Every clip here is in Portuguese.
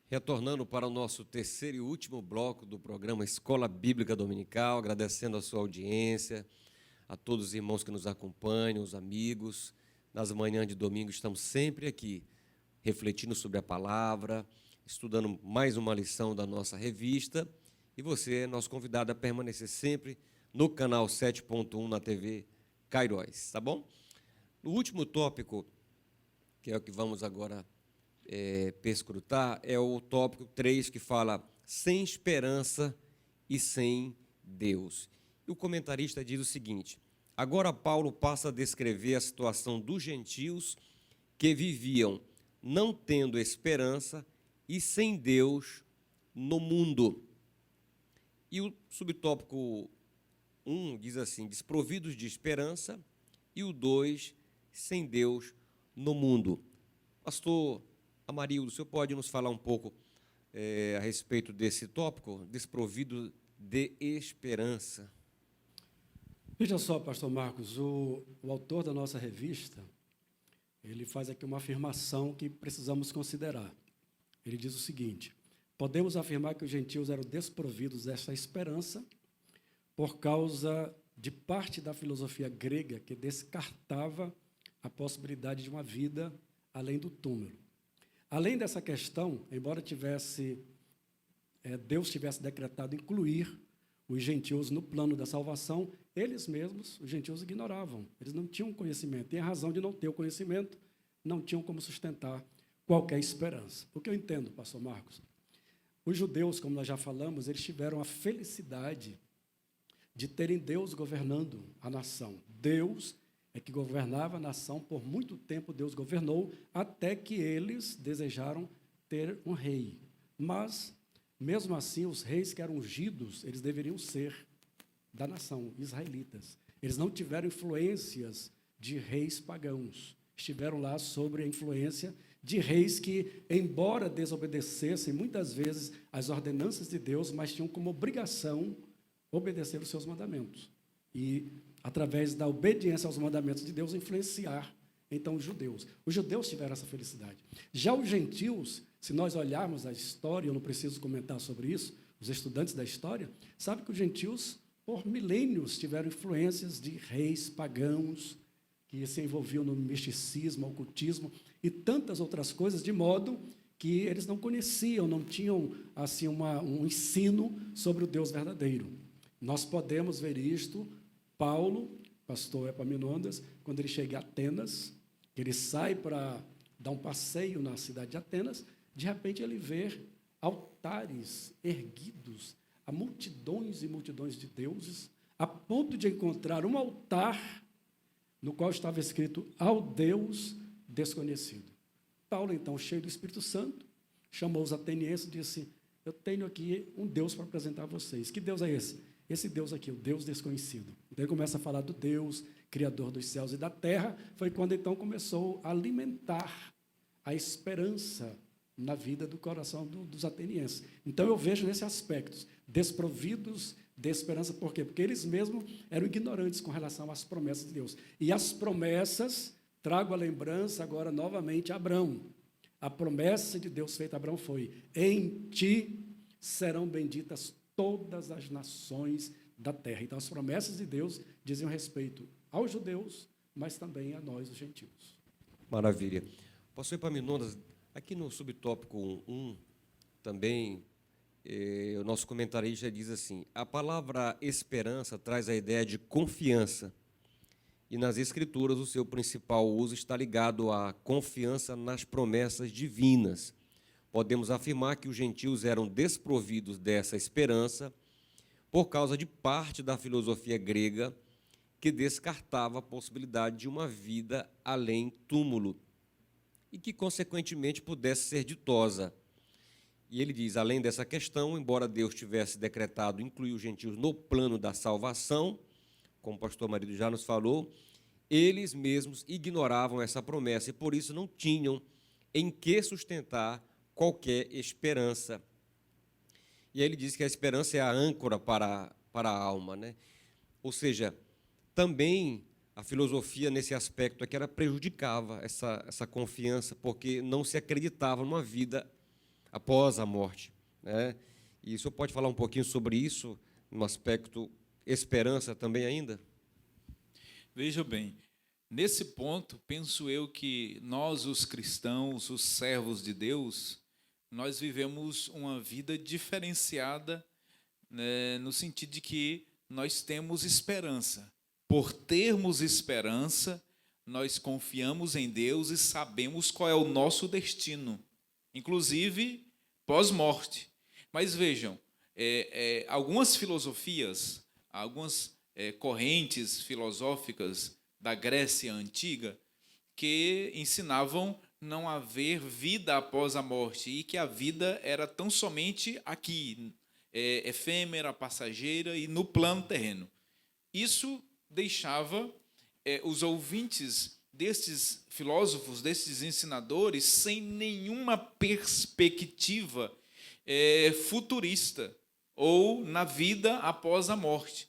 Retornando para o nosso terceiro e último bloco do programa Escola Bíblica Dominical, agradecendo a sua audiência, a todos os irmãos que nos acompanham, os amigos. Nas manhãs de domingo estamos sempre aqui, refletindo sobre a palavra, estudando mais uma lição da nossa revista. E você é nosso convidado a permanecer sempre no canal 7.1 na TV Cairóis, tá bom? No último tópico, que é o que vamos agora perscrutar, é o tópico 3, que fala sem esperança e sem Deus. E o comentarista diz o seguinte: agora Paulo passa a descrever a situação dos gentios que viviam não tendo esperança e sem Deus no mundo. E o subtópico 1 diz assim: desprovidos de esperança, e o 2, sem Deus no mundo. Pastor Amarildo, o senhor pode nos falar um pouco a respeito desse tópico, desprovido de esperança? Veja só, pastor Marcos, o autor da nossa revista, ele faz aqui uma afirmação que precisamos considerar. Ele diz o seguinte: podemos afirmar que os gentios eram desprovidos dessa esperança por causa de parte da filosofia grega que descartava a possibilidade de uma vida além do túmulo. Além dessa questão, embora Deus tivesse decretado incluir os gentios no plano da salvação, eles mesmos, os gentios, ignoravam. Eles não tinham conhecimento. E a razão de não ter o conhecimento, não tinham como sustentar qualquer esperança. O que eu entendo, pastor Marcos? Os judeus, como nós já falamos, eles tiveram a felicidade de terem Deus governando a nação. Deus é que governava a nação, por muito tempo Deus governou, até que eles desejaram ter um rei. Mas, mesmo assim, os reis que eram ungidos, eles deveriam ser da nação, israelitas. Eles não tiveram influências de reis pagãos, estiveram lá sob a influência de reis que, embora desobedecessem muitas vezes as ordenanças de Deus, mas tinham como obrigação obedecer os seus mandamentos. E, através da obediência aos mandamentos de Deus, influenciar, então, os judeus. Os judeus tiveram essa felicidade. Já os gentios, se nós olharmos a história, eu não preciso comentar sobre isso, os estudantes da história, sabem que os gentios, por milênios, tiveram influências de reis pagãos, que se envolviam no misticismo, ocultismo e tantas outras coisas, de modo que eles não conheciam, não tinham assim, um ensino sobre o Deus verdadeiro. Nós podemos ver isto. Paulo, pastor Epaminondas, quando ele chega a Atenas, ele sai para dar um passeio na cidade de Atenas, de repente ele vê altares erguidos a multidões e multidões de deuses, a ponto de encontrar um altar no qual estava escrito ao Deus desconhecido. Paulo, então, cheio do Espírito Santo, chamou os atenienses e disse: eu tenho aqui um Deus para apresentar a vocês. Que Deus é esse? Esse Deus aqui, o Deus desconhecido. Então ele começa a falar do Deus, Criador dos céus e da terra. Foi quando então começou a alimentar a esperança na vida do coração dos atenienses. Então eu vejo nesses aspectos, desprovidos de esperança. Por quê? Porque eles mesmos eram ignorantes com relação às promessas de Deus. E as promessas, trago a lembrança agora novamente a Abraão. A promessa de Deus feita a Abraão foi: em ti serão benditas todas as nações da terra. Então, as promessas de Deus diziam respeito aos judeus, mas também a nós, os gentios. Maravilha. Pastor Epaminondas, aqui no subtópico 1, também, o nosso comentarista diz assim: a palavra esperança traz a ideia de confiança, e nas Escrituras o seu principal uso está ligado à confiança nas promessas divinas. Podemos afirmar que os gentios eram desprovidos dessa esperança por causa de parte da filosofia grega que descartava a possibilidade de uma vida além túmulo e que, consequentemente, pudesse ser ditosa. E ele diz: além dessa questão, embora Deus tivesse decretado incluir os gentios no plano da salvação, como o pastor Marido já nos falou, eles mesmos ignoravam essa promessa e, por isso, não tinham em que sustentar qualquer esperança. E aí ele diz que a esperança é a âncora para a alma, né? Ou seja, também a filosofia nesse aspecto aqui ela prejudicava essa confiança, porque não se acreditava numa vida após a morte, né? E o senhor pode falar um pouquinho sobre isso, no aspecto esperança também ainda? Veja bem, nesse ponto, penso eu que nós, os cristãos, os servos de Deus, nós vivemos uma vida diferenciada, né, no sentido de que nós temos esperança. Por termos esperança, nós confiamos em Deus e sabemos qual é o nosso destino, inclusive pós-morte. Mas vejam, algumas filosofias, algumas correntes filosóficas da Grécia Antiga que ensinavam não haver vida após a morte e que a vida era tão somente aqui, efêmera, passageira e no plano terreno. Isso deixava os ouvintes destes filósofos, destes ensinadores, sem nenhuma perspectiva futurista ou na vida após a morte.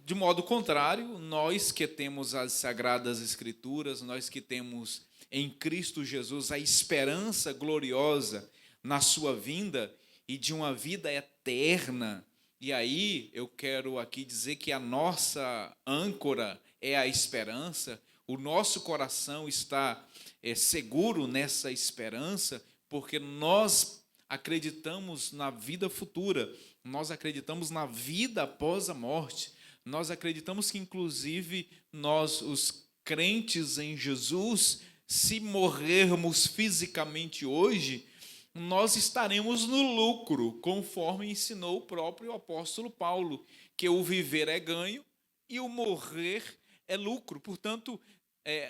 De modo contrário, nós que temos as Sagradas Escrituras, nós que temos em Cristo Jesus a esperança gloriosa na sua vinda e de uma vida eterna. E aí eu quero aqui dizer que a nossa âncora é a esperança, o nosso coração está seguro nessa esperança, porque nós acreditamos na vida futura, nós acreditamos na vida após a morte, nós acreditamos que, inclusive, nós, os crentes em Jesus, se morrermos fisicamente hoje, nós estaremos no lucro, conforme ensinou o próprio apóstolo Paulo, que o viver é ganho e o morrer é lucro. Portanto,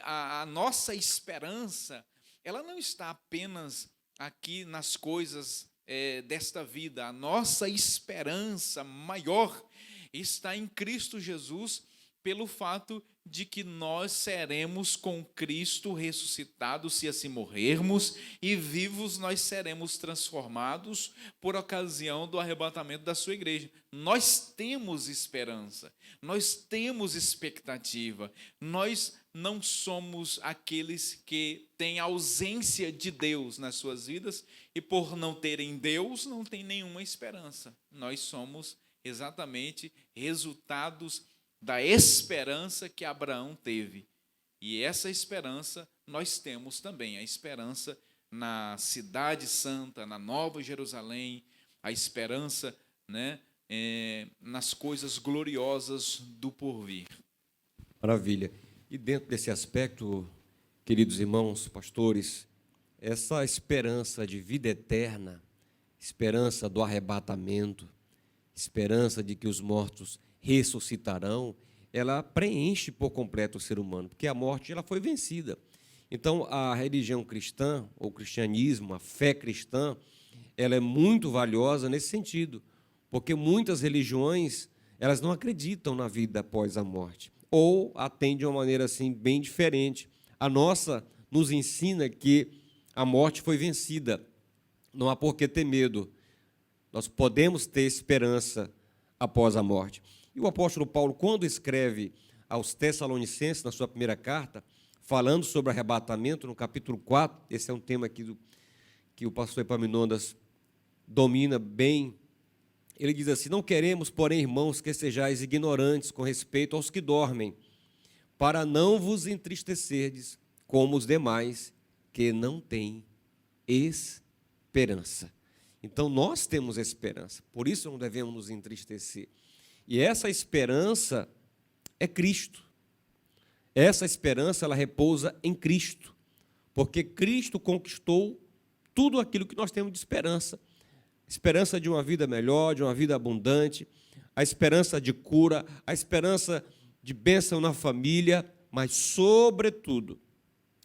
a nossa esperança, ela não está apenas aqui nas coisas desta vida. A nossa esperança maior está em Cristo Jesus, pelo fato de que nós seremos com Cristo ressuscitados se assim morrermos, e vivos nós seremos transformados por ocasião do arrebatamento da sua igreja. Nós temos esperança, nós temos expectativa, nós não somos aqueles que têm ausência de Deus nas suas vidas e por não terem Deus não tem nenhuma esperança. Nós somos exatamente resultados da esperança que Abraão teve. E essa esperança nós temos também, a esperança na cidade santa, na Nova Jerusalém, a esperança, né, nas coisas gloriosas do porvir. Maravilha. E dentro desse aspecto, queridos irmãos, pastores, essa esperança de vida eterna, esperança do arrebatamento, esperança de que os mortos ressuscitarão, ela preenche por completo o ser humano, porque a morte ela foi vencida. Então, a religião cristã, ou o cristianismo, a fé cristã, ela é muito valiosa nesse sentido, porque muitas religiões, elas não acreditam na vida após a morte, ou atendem de uma maneira assim bem diferente. A nossa nos ensina que a morte foi vencida, não há por que ter medo, nós podemos ter esperança após a morte. E o apóstolo Paulo, quando escreve aos Tessalonicenses, na sua primeira carta, falando sobre arrebatamento, no capítulo 4, esse é um tema aqui que o pastor Epaminondas domina bem, ele diz assim: não queremos, porém, irmãos, que sejais ignorantes com respeito aos que dormem, para não vos entristecerdes como os demais, que não têm esperança. Então, nós temos esperança, por isso não devemos nos entristecer. E essa esperança é Cristo. Essa esperança, ela repousa em Cristo, porque Cristo conquistou tudo aquilo que nós temos de esperança. Esperança de uma vida melhor, de uma vida abundante, a esperança de cura, a esperança de bênção na família, mas, sobretudo,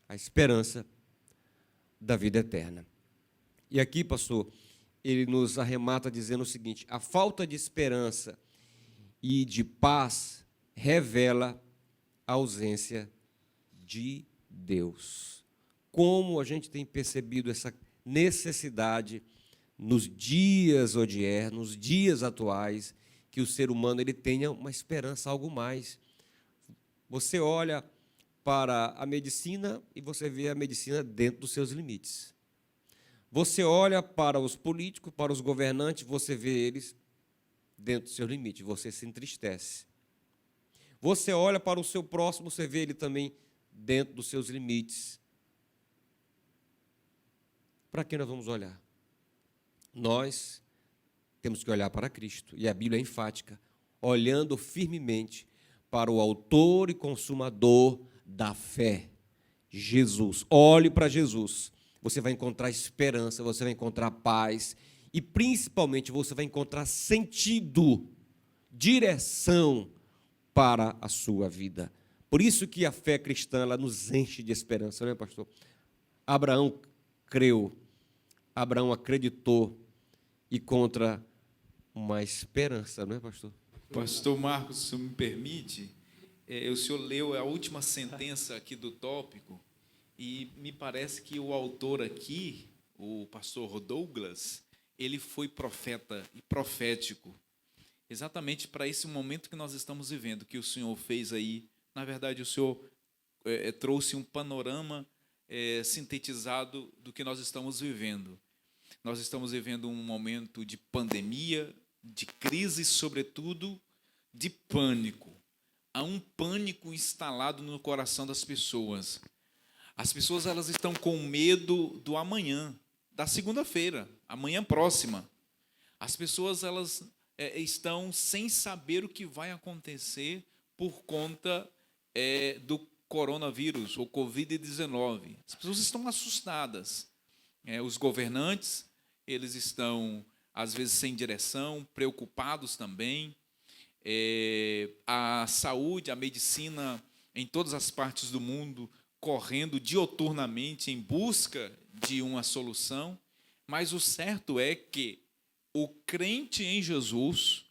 a esperança da vida eterna. E aqui, pastor, ele nos arremata dizendo o seguinte: a falta de esperança e de paz revela a ausência de Deus. Como a gente tem percebido essa necessidade nos dias odiernos, nos dias atuais, que o ser humano ele tenha uma esperança, algo mais. Você olha para a medicina e você vê a medicina dentro dos seus limites. Você olha para os políticos, para os governantes, você vê eles dentro do seu limite, você se entristece. Você olha para o seu próximo, você vê ele também dentro dos seus limites. Para quem nós vamos olhar? Nós temos que olhar para Cristo, e a Bíblia é enfática, olhando firmemente para o autor e consumador da fé, Jesus. Olhe para Jesus, você vai encontrar esperança, você vai encontrar paz, e principalmente você vai encontrar sentido, direção para a sua vida. Por isso que a fé cristã, ela nos enche de esperança, não é, pastor? Abraão creu, Abraão acreditou e contra uma esperança, não é, pastor? Pastor Marcos, se me permite, o senhor leu a última sentença aqui do tópico e me parece que o autor aqui, o pastor Douglas, ele foi profeta e profético, exatamente para esse momento que nós estamos vivendo, que o senhor fez aí. Na verdade, o senhor trouxe um panorama sintetizado do que nós estamos vivendo. Nós estamos vivendo um momento de pandemia, de crise, sobretudo de pânico. Há um pânico instalado no coração das pessoas. As pessoas, elas estão com medo do amanhã, da segunda-feira, amanhã próxima. As pessoas, elas estão sem saber o que vai acontecer por conta do coronavírus, ou Covid-19. As pessoas estão assustadas. Os governantes, eles estão, às vezes, sem direção, preocupados também. A saúde, a medicina, em todas as partes do mundo, correndo dioturnamente em busca de uma solução. Mas o certo é que o crente em Jesus,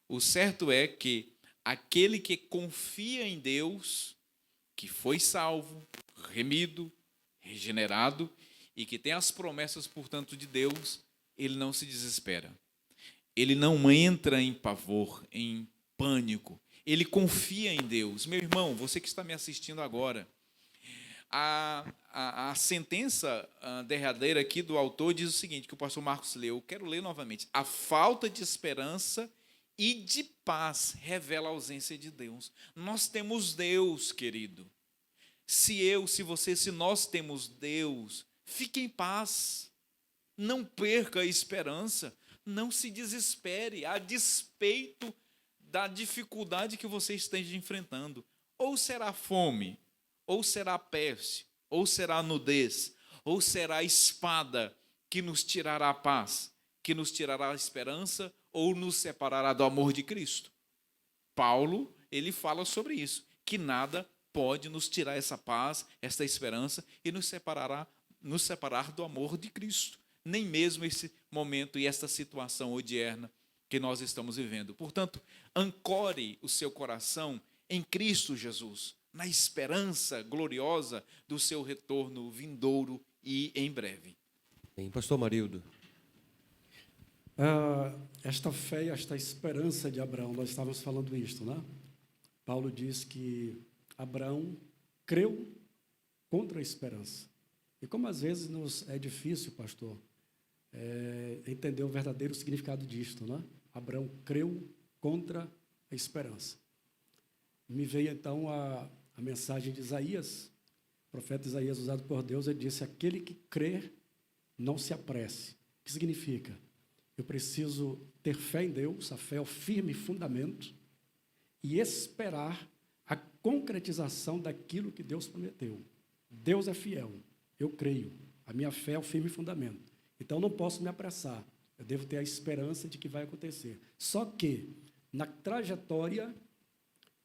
o certo é que aquele que confia em Deus, que foi salvo, remido, regenerado, e que tem as promessas, portanto, de Deus, ele não se desespera. Ele não entra em pavor, em pânico. Ele confia em Deus. Meu irmão, você que está me assistindo agora, a sentença derradeira aqui do autor diz o seguinte, que o pastor Marcos leu, eu quero ler novamente. A falta de esperança e de paz revela a ausência de Deus. Nós temos Deus, querido. Se nós temos Deus, fique em paz, não perca a esperança, não se desespere, a despeito da dificuldade que você esteja enfrentando. Ou será fome, ou será peste, ou será nudez, ou será a espada que nos tirará a paz, que nos tirará a esperança, ou nos separará do amor de Cristo. Paulo, ele fala sobre isso, que nada pode nos tirar essa paz, essa esperança, e nos separar do amor de Cristo. Nem mesmo esse momento e esta situação odierna que nós estamos vivendo. Portanto, ancore o seu coração em Cristo Jesus, na esperança gloriosa do seu retorno vindouro e em breve. Bem, pastor Marildo. Esta fé e esta esperança de Abraão, nós estávamos falando isto, né? Paulo diz que Abraão creu contra a esperança. E como às vezes nos é difícil, pastor, entender o verdadeiro significado disto, né? Abraão creu contra a esperança. Me veio então a mensagem de Isaías, o profeta Isaías usado por Deus, ele disse, aquele que crê, não se apresse. O que significa? Eu preciso ter fé em Deus, a fé é o firme fundamento, e esperar a concretização daquilo que Deus prometeu. Deus é fiel, eu creio, a minha fé é o firme fundamento. Então, não posso me apressar, eu devo ter a esperança de que vai acontecer. Só que, na trajetória,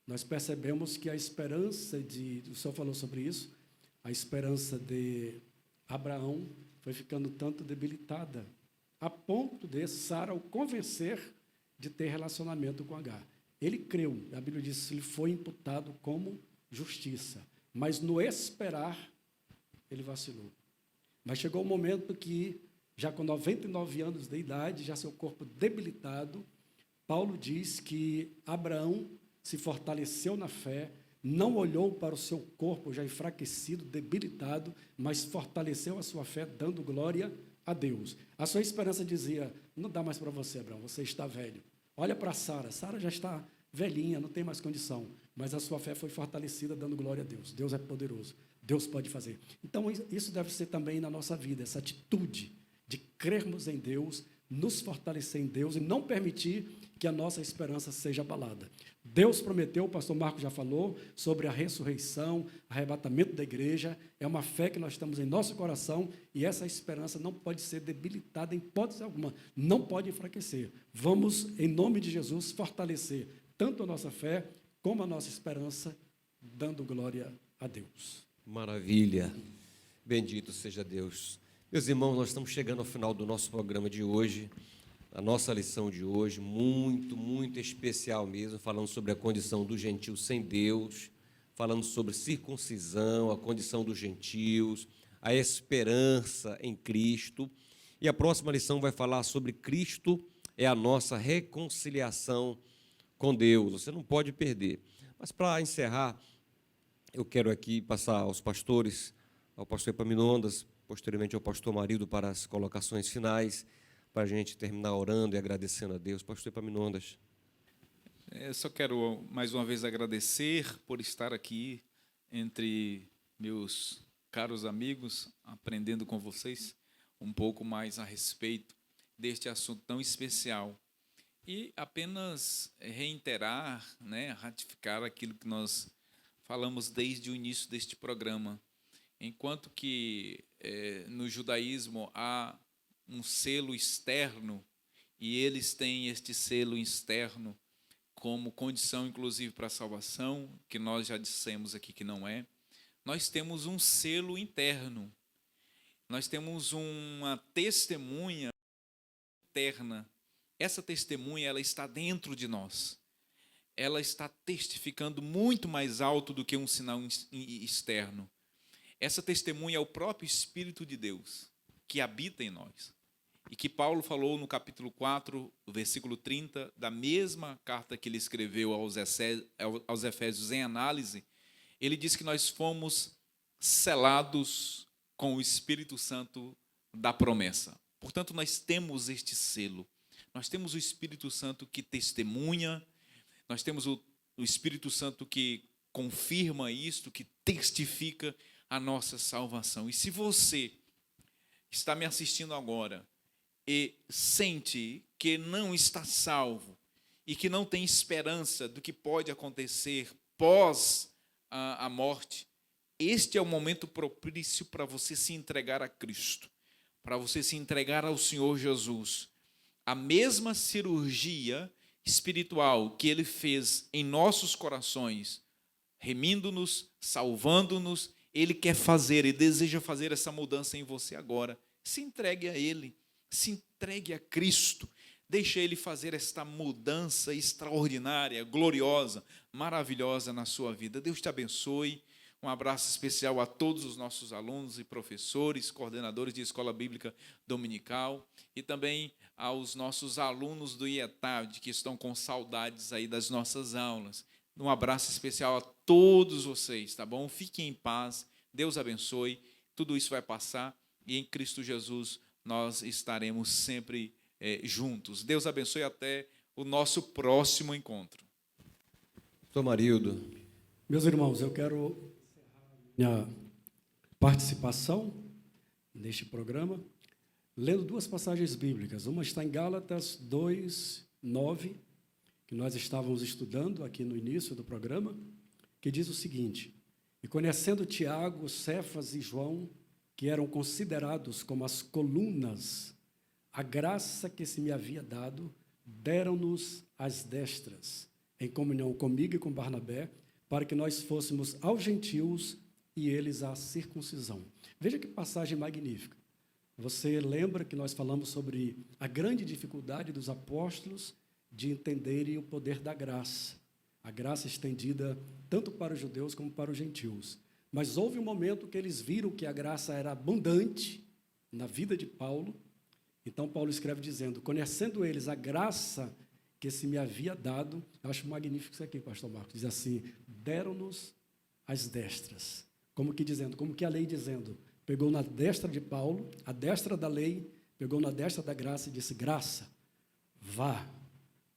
nós percebemos que a esperança o senhor falou sobre isso, a esperança de Abraão foi ficando tanto debilitada, a ponto de Sara o convencer de ter relacionamento com Agar. Ele creu, a Bíblia diz que ele foi imputado como justiça, mas no esperar, ele vacilou. Mas chegou um momento que, já com 99 anos de idade, já seu corpo debilitado, Paulo diz que Abraão se fortaleceu na fé, não olhou para o seu corpo já enfraquecido, debilitado, mas fortaleceu a sua fé, dando glória a Deus. A sua esperança dizia, não dá mais para você, Abraão, você está velho. Olha para Sara, Sara já está velhinha, não tem mais condição. Mas a sua fé foi fortalecida dando glória a Deus. Deus é poderoso, Deus pode fazer. Então, isso deve ser também na nossa vida, essa atitude de crermos em Deus, nos fortalecer em Deus e não permitir que a nossa esperança seja abalada. Deus prometeu, o pastor Marcos já falou, sobre a ressurreição, arrebatamento da igreja. É uma fé que nós temos em nosso coração e essa esperança não pode ser debilitada em hipótese alguma, não pode enfraquecer. Vamos, em nome de Jesus, fortalecer tanto a nossa fé como a nossa esperança, dando glória a Deus. Maravilha. Bendito seja Deus. Meus irmãos, nós estamos chegando ao final do nosso programa de hoje, a nossa lição de hoje, muito, muito especial mesmo, falando sobre a condição dos gentios sem Deus, falando sobre circuncisão, a condição dos gentios, a esperança em Cristo. E a próxima lição vai falar sobre Cristo é a nossa reconciliação com Deus. Você não pode perder. Mas, para encerrar, eu quero aqui passar aos pastores, ao pastor Epaminondas, posteriormente ao pastor Marildo, para as colocações finais, para a gente terminar orando e agradecendo a Deus. Pastor Epaminondas. Eu só quero, mais uma vez, agradecer por estar aqui entre meus caros amigos, aprendendo com vocês um pouco mais a respeito deste assunto tão especial. E apenas reiterar, ratificar aquilo que nós falamos desde o início deste programa. Enquanto que no judaísmo há um selo externo, e eles têm este selo externo como condição, inclusive, para a salvação, que nós já dissemos aqui que não é, nós temos um selo interno, nós temos uma testemunha interna. Essa testemunha, ela está dentro de nós, ela está testificando muito mais alto do que um sinal externo. Essa testemunha é o próprio Espírito de Deus, que habita em nós. E que Paulo falou no capítulo 4, versículo 30, da mesma carta que ele escreveu aos Efésios em análise, ele diz que nós fomos selados com o Espírito Santo da promessa. Portanto, nós temos este selo. Nós temos o Espírito Santo que testemunha, nós temos o Espírito Santo que confirma isto, que testifica a nossa salvação. E se você está me assistindo agora e sente que não está salvo e que não tem esperança do que pode acontecer pós a morte, este é o momento propício para você se entregar a Cristo, para você se entregar ao Senhor Jesus. A mesma cirurgia espiritual que Ele fez em nossos corações, remindo-nos, salvando-nos, Ele quer fazer e deseja fazer essa mudança em você agora. Se entregue a Ele, se entregue a Cristo, deixe Ele fazer esta mudança extraordinária, gloriosa, maravilhosa na sua vida. Deus te abençoe. Um abraço especial a todos os nossos alunos e professores, coordenadores de Escola Bíblica Dominical e também aos nossos alunos do IETAD que estão com saudades aí das nossas aulas. Um abraço especial a todos vocês, tá bom? Fiquem em paz, Deus abençoe, tudo isso vai passar e em Cristo Jesus nós estaremos sempre juntos. Deus abençoe até o nosso próximo encontro. Pastor Marildo. Meus irmãos, eu quero encerrar minha participação neste programa lendo duas passagens bíblicas. Uma está em Gálatas 2:9, que nós estávamos estudando aqui no início do programa, que diz o seguinte: e conhecendo Tiago, Cefas e João, que eram considerados como as colunas, a graça que se me havia dado, deram-nos as destras, em comunhão comigo e com Barnabé, para que nós fôssemos aos gentios e eles à circuncisão. Veja que passagem magnífica. Você lembra que nós falamos sobre a grande dificuldade dos apóstolos de entenderem o poder da graça, a graça estendida tanto para os judeus como para os gentios. Mas houve um momento que eles viram que a graça era abundante na vida de Paulo. Então, Paulo escreve dizendo, conhecendo eles a graça que se me havia dado, eu acho magnífico isso aqui, pastor Marcos, diz assim, deram-nos as destras. Como que a lei dizendo, pegou na destra de Paulo, a destra da lei, pegou na destra da graça e disse: graça, vá,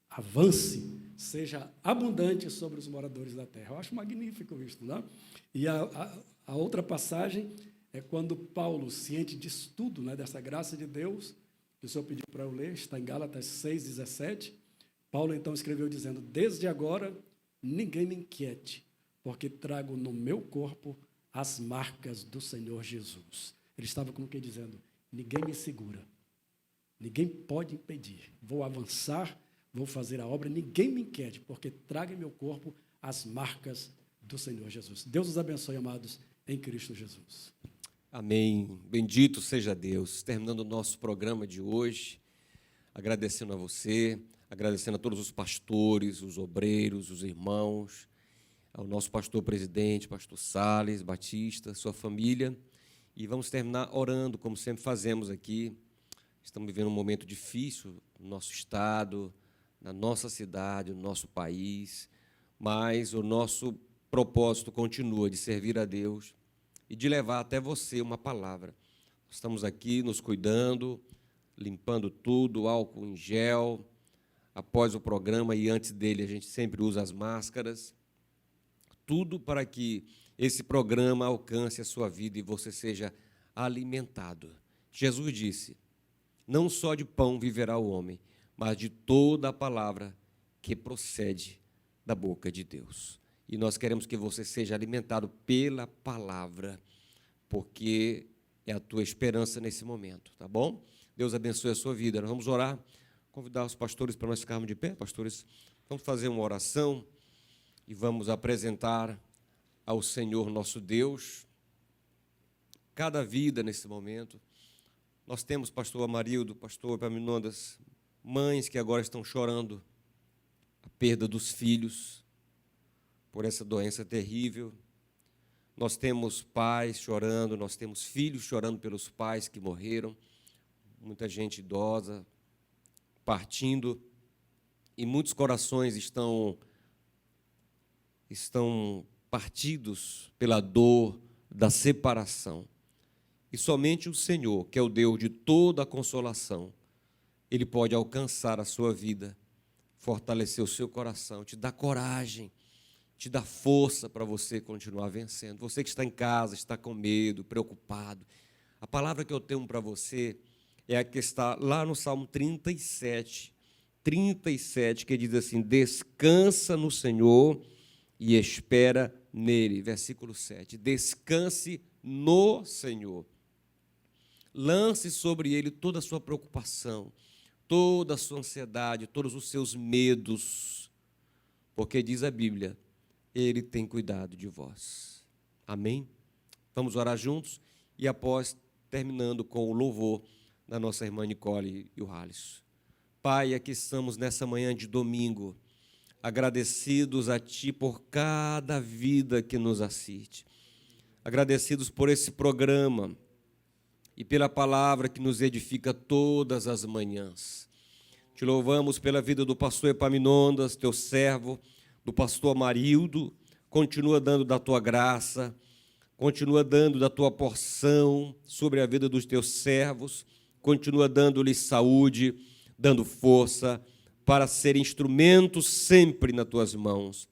avance, seja abundante sobre os moradores da terra. Eu acho magnífico isso, não é? E a outra passagem é quando Paulo, ciente disso tudo, né, dessa graça de Deus, que o Senhor pediu para eu ler, está em Gálatas 6,17. Paulo então escreveu dizendo: desde agora ninguém me inquiete, porque trago no meu corpo as marcas do Senhor Jesus. Ele estava como que dizendo: ninguém me segura, ninguém pode impedir, vou avançar, vou fazer a obra, ninguém me inquiete, porque trago em meu corpo as marcas do Senhor Jesus. Deus os abençoe, amados, em Cristo Jesus. Amém. Bendito seja Deus. Terminando o nosso programa de hoje, agradecendo a você, agradecendo a todos os pastores, os obreiros, os irmãos, ao nosso pastor presidente, pastor Salles Batista, sua família, e vamos terminar orando, como sempre fazemos aqui. Estamos vivendo um momento difícil no nosso estado, na nossa cidade, no nosso país, mas o nosso propósito continua de servir a Deus e de levar até você uma palavra. Estamos aqui nos cuidando, limpando tudo, álcool em gel. Após o programa e antes dele, a gente sempre usa as máscaras. Tudo para que esse programa alcance a sua vida e você seja alimentado. Jesus disse: não só de pão viverá o homem, mas de toda a palavra que procede da boca de Deus. E nós queremos que você seja alimentado pela palavra, porque é a tua esperança nesse momento, tá bom? Deus abençoe a sua vida. Nós vamos orar, convidar os pastores para nós ficarmos de pé. Pastores, vamos fazer uma oração e vamos apresentar ao Senhor nosso Deus cada vida nesse momento. Nós temos, pastor Amarildo, pastor Epaminondas, mães que agora estão chorando a perda dos filhos por essa doença terrível. Nós temos pais chorando, nós temos filhos chorando pelos pais que morreram, muita gente idosa partindo, e muitos corações estão partidos pela dor da separação. E somente o Senhor, que é o Deus de toda a consolação, Ele pode alcançar a sua vida, fortalecer o seu coração, te dar coragem, te dá força para você continuar vencendo. Você que está em casa, está com medo, preocupado. A palavra que eu tenho para você é a que está lá no Salmo 37, que diz assim: descansa no Senhor e espera nele. Versículo 7. Descanse no Senhor. Lance sobre ele toda a sua preocupação, toda a sua ansiedade, todos os seus medos, porque diz a Bíblia: Ele tem cuidado de vós. Amém? Vamos orar juntos e após, terminando com o louvor da nossa irmã Nicole e o Halisson. Pai, aqui estamos nessa manhã de domingo, agradecidos a Ti por cada vida que nos assiste, agradecidos por esse programa e pela palavra que nos edifica todas as manhãs. Te louvamos pela vida do pastor Epaminondas, teu servo, do pastor Amarildo. Continua dando da tua graça, continua dando da tua porção sobre a vida dos teus servos, continua dando-lhes saúde, dando força para ser instrumento sempre nas tuas mãos.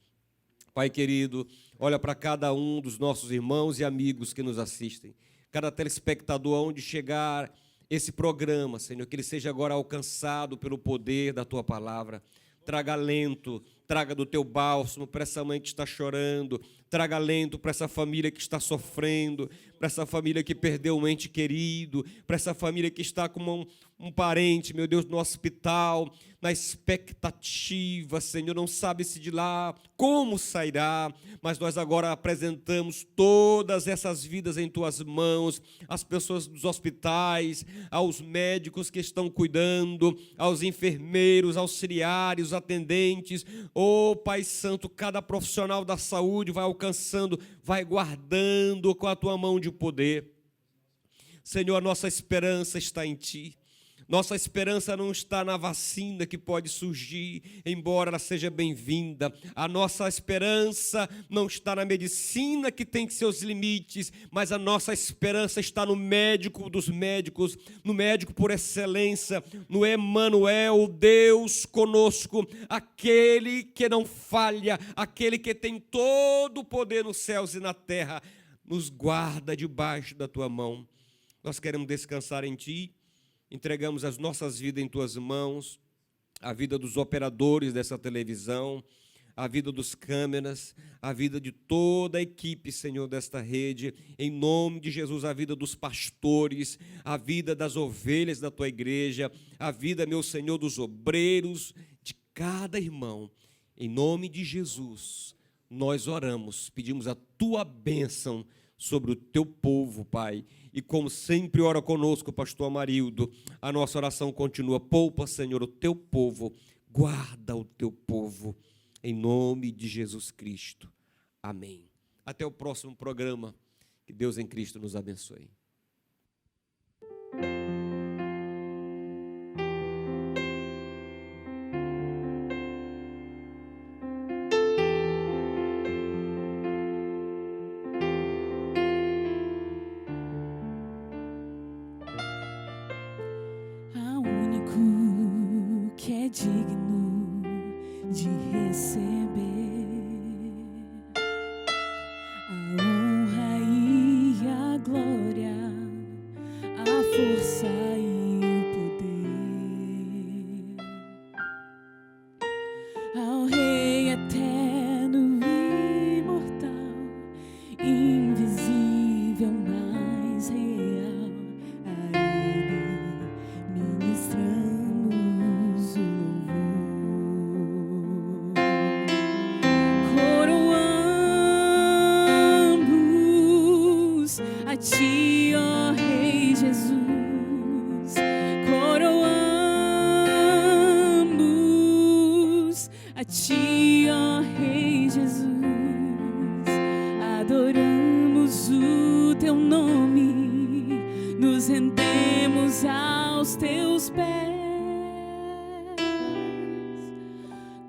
Pai querido, olha para cada um dos nossos irmãos e amigos que nos assistem, cada telespectador, aonde chegar esse programa, Senhor, que ele seja agora alcançado pelo poder da tua palavra. Traga alento, traga do teu bálsamo para essa mãe que está chorando, traga alento para essa família que está sofrendo, para essa família que perdeu um ente querido, para essa família que está com um parente, meu Deus, no hospital, na expectativa, Senhor, não sabe se de lá como sairá, mas nós agora apresentamos todas essas vidas em tuas mãos, as pessoas dos hospitais, aos médicos que estão cuidando, aos enfermeiros, auxiliares, atendentes. Oh, Pai Santo, cada profissional da saúde vai alcançando, vai guardando com a tua mão de poder. Senhor, a nossa esperança está em Ti. Nossa esperança não está na vacina que pode surgir, embora ela seja bem-vinda. A nossa esperança não está na medicina, que tem seus limites, mas a nossa esperança está no médico dos médicos, no médico por excelência, no Emanuel, Deus conosco, aquele que não falha, aquele que tem todo o poder nos céus e na terra, nos guarda debaixo da tua mão. Nós queremos descansar em ti. Entregamos as nossas vidas em tuas mãos, a vida dos operadores dessa televisão, a vida dos câmeras, a vida de toda a equipe, Senhor, desta rede, em nome de Jesus, a vida dos pastores, a vida das ovelhas da tua igreja, a vida, meu Senhor, dos obreiros, de cada irmão, em nome de Jesus, nós oramos, pedimos a tua bênção sobre o teu povo, Pai. E como sempre ora conosco, pastor Amarildo, a nossa oração continua. Poupa, Senhor, o teu povo, guarda o teu povo, em nome de Jesus Cristo. Amém. Até o próximo programa. Que Deus em Cristo nos abençoe. Digno de receber a honra e a glória, a força e o poder ao Rei eterno e imortal, invisível, mais real, a Ele ministramos o a ti, ó Rei Jesus, coroamos a ti, ó Rei Jesus, adoramos o teu nome, nos rendemos aos teus pés,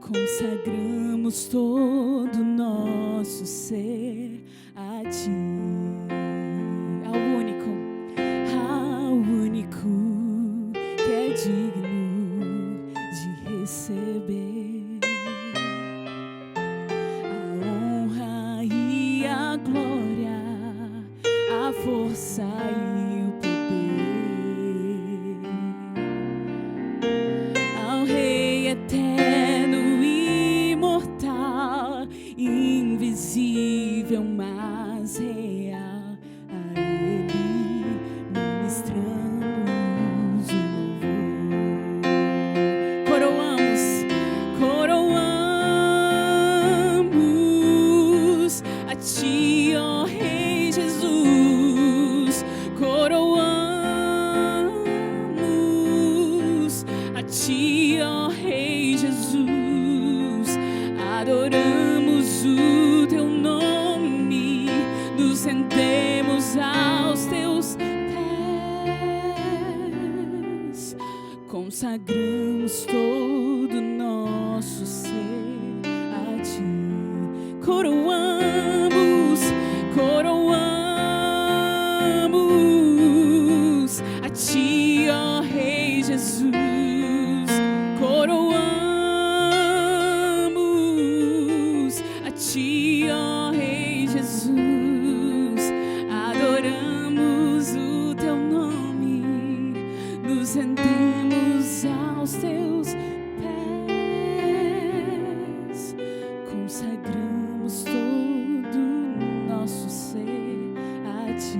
consagramos todo o nosso ser a ti. Ao único que é digno de receber a honra e a glória, a força e o poder ao Rei eterno e imortal, invisível, mas real. Adoramos o teu nome, nos rendemos aos teus pés, consagramos todo o nosso ser a ti. Coroamos a ti, ó Rei Jesus. Coroamos a ti, ó Rei Jesus, adoramos o teu nome, nos rendemos aos teus pés, consagramos todo o nosso ser a ti,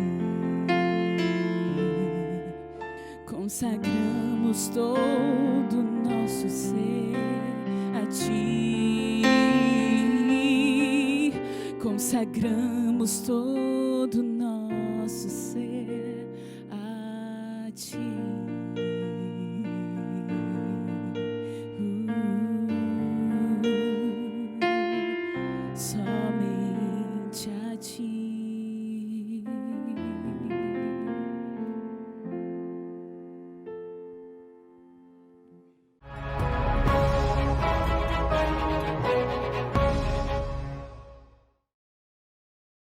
consagramos todo o nosso ser a ti, consagramos todo o nosso ser a ti.